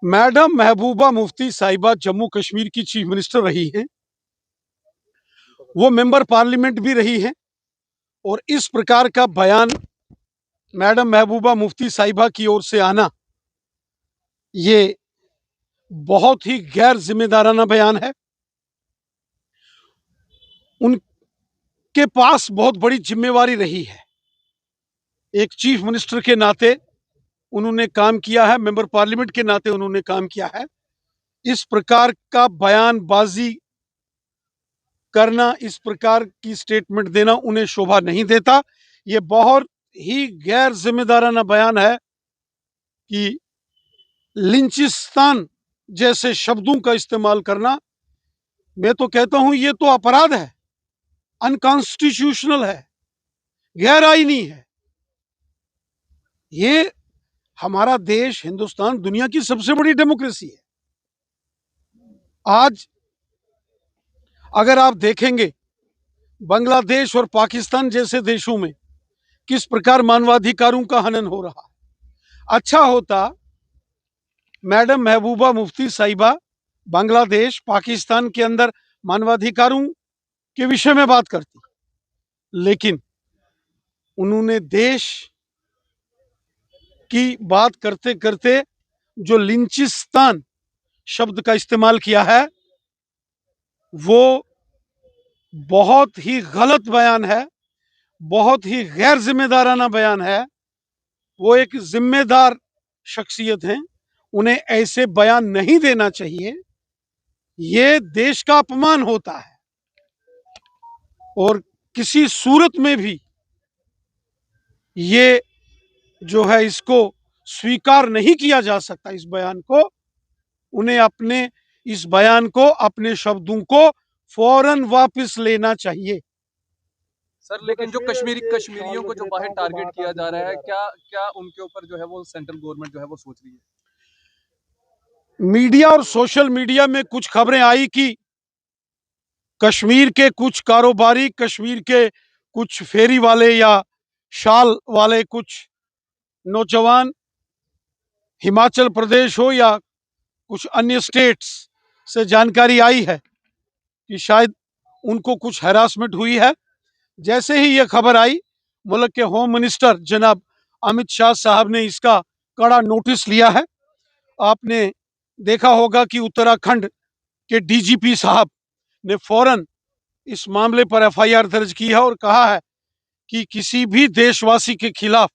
Madam Mehbooba Mufti साहिबा जम्मू कश्मीर की chief minister रही हैं, वो मेंबर पार्लियामेंट भी रही हैं और इस प्रकार का बयान मैडम महबूबा मुफ्ती साहिबा की ओर से आना ये बहुत ही गैर जिम्मेदाराना बयान है। उनके पास बहुत बड़ी जिम्मेवारी रही है, एक चीफ मिनिस्टर के नाते उन्होंने काम किया है, मेंबर पार्लियामेंट के नाते उन्होंने काम किया है। इस प्रकार का बयानबाजी करना, इस प्रकार की स्टेटमेंट देना उन्हें शोभा नहीं देता। ये बहुत ही गैर जिम्मेदाराना बयान है कि लिंचिस्तान जैसे शब्दों का इस्तेमाल करना, मैं तो कहता हूं ये तो अपराध है, अनकॉन्स्टिट्यूशनल है, गैर आईनी है। ये हमारा देश हिंदुस्तान दुनिया की सबसे बड़ी डेमोक्रेसी है। आज अगर आप देखेंगे बांग्लादेश और पाकिस्तान जैसे देशों में किस प्रकार मानवाधिकारों का हनन हो रहा है। अच्छा होता मैडम महबूबा मुफ्ती साहिबा बांग्लादेश पाकिस्तान के अंदर मानवाधिकारों के विषय में बात करती, लेकिन उन्होंने देश की बात करते करते जो लिंचिस्तान शब्द का इस्तेमाल किया है वो बहुत ही गलत बयान है, बहुत ही गैर जिम्मेदाराना बयान है। वो एक जिम्मेदार शख्सियत हैं, उन्हें ऐसे बयान नहीं देना चाहिए। ये देश का अपमान होता है और किसी सूरत में भी ये जो है इसको स्वीकार नहीं किया जा सकता। इस बयान को उन्हें अपने इस बयान को, अपने शब्दों को फौरन वापस लेना चाहिए। सर, लेकिन जो कश्मीरियों को जो बाहर टारगेट किया जा रहा है, क्या क्या उनके ऊपर जो है वो सेंट्रल गवर्नमेंट जो है वो सोच रही है? मीडिया और सोशल मीडिया में कुछ खबरें आई कि कश्मीर के कुछ कारोबारी, कश्मीर के कुछ फेरी वाले या शाल वाले कुछ नौजवान, हिमाचल प्रदेश हो या कुछ अन्य स्टेट्स से जानकारी आई है कि शायद उनको कुछ हैरासमेंट हुई है। जैसे ही ये खबर आई, मुल्क के होम मिनिस्टर जनाब अमित शाह साहब ने इसका कड़ा नोटिस लिया है। आपने देखा होगा कि उत्तराखंड के डीजीपी साहब ने फौरन इस मामले पर एफआईआर दर्ज की है और कहा है कि किसी भी देशवासी के खिलाफ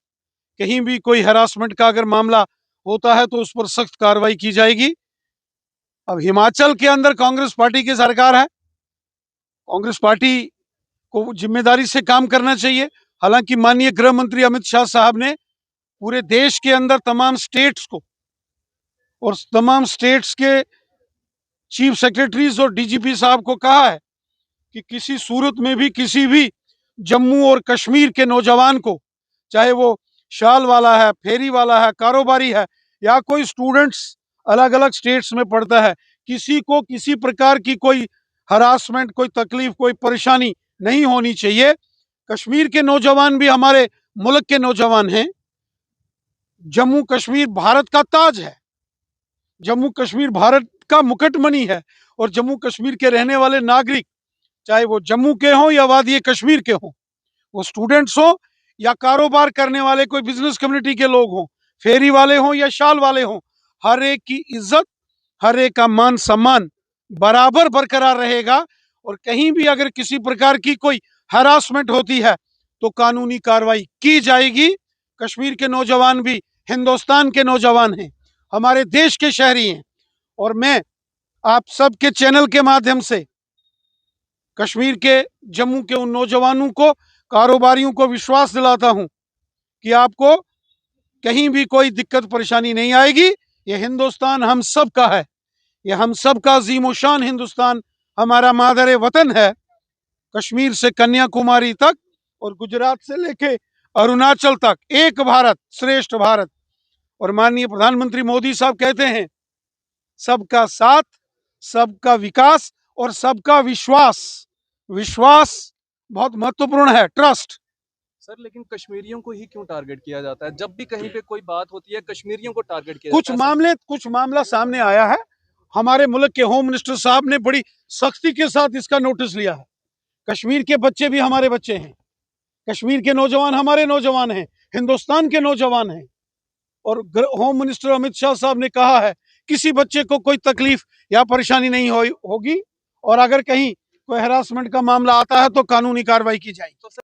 कहीं भी कोई हैरासमेंट का अगर मामला होता है तो उस पर सख्त कार्रवाई की जाएगी। अब हिमाचल के अंदर कांग्रेस पार्टी की सरकार है, कांग्रेस पार्टी को जिम्मेदारी से काम करना चाहिए। हालांकि माननीय गृह मंत्री अमित शाह साहब ने पूरे देश के अंदर तमाम स्टेट्स को और तमाम स्टेट्स के चीफ सेक्रेटरीज और डीजीपी साहब को कहा है कि किसी सूरत में भी किसी भी जम्मू और कश्मीर के नौजवान को, चाहे वो शाल वाला है, फेरी वाला है, कारोबारी है या कोई स्टूडेंट्स अलग अलग स्टेट्स में पढ़ता है, किसी को किसी प्रकार की कोई हरासमेंट, कोई तकलीफ, कोई परेशानी नहीं होनी चाहिए। कश्मीर के नौजवान भी हमारे मुल्क के नौजवान हैं। जम्मू कश्मीर भारत का ताज है, जम्मू कश्मीर भारत का मुकुटमणि है और जम्मू कश्मीर के रहने वाले नागरिक, चाहे वो जम्मू के हों या वादी कश्मीर के हों, वो स्टूडेंट्स हों या कारोबार करने वाले कोई बिजनेस कम्युनिटी के लोग हों, फेरी वाले हों या शाल वाले हों, हर एक की इज्जत, हर एक का मान सम्मान बराबर बरकरार रहेगा। और कहीं भी अगर किसी प्रकार की कोई हरासमेंट होती है तो कानूनी कार्रवाई की जाएगी। कश्मीर के नौजवान भी हिंदुस्तान के नौजवान हैं, हमारे देश के शहरी हैं और मैं आप सबके चैनल के माध्यम से कश्मीर के, जम्मू के उन नौजवानों को, कारोबारियों को विश्वास दिलाता हूं कि आपको कहीं भी कोई दिक्कत परेशानी नहीं आएगी। ये हिंदुस्तान हम सब का है, ये हम सब का अजीम-ओ-शान हिंदुस्तान हमारा मादर वतन है। कश्मीर से कन्याकुमारी तक और गुजरात से लेके अरुणाचल तक एक भारत श्रेष्ठ भारत। और माननीय प्रधानमंत्री मोदी साहब कहते हैं सबका साथ, सबका विकास और सबका विश्वास। विश्वास बहुत महत्वपूर्ण है, ट्रस्ट। सर लेकिन कश्मीरियों को ही क्यों टारगेट किया जाता है? जब भी कहीं पे कोई बात होती है कश्मीरियों को टारगेट किया कुछ जाता है। कुछ मामला सामने आया है। हमारे मुल्क के होम मिनिस्टर साहब ने बड़ी सख्ती के साथ इसका नोटिस लिया है। कश्मीर के बच्चे भी हमारे बच्चे हैं, कश्मीर के नौजवान हमारे नौजवान हैं, हिंदुस्तान के नौजवान हैं। और होम मिनिस्टर अमित शाह साहब ने कहा है किसी बच्चे को कोई तकलीफ या परेशानी नहीं होगी, और अगर कहीं कोई हरासमेंट का मामला आता है तो कानूनी कार्रवाई की जाएगी।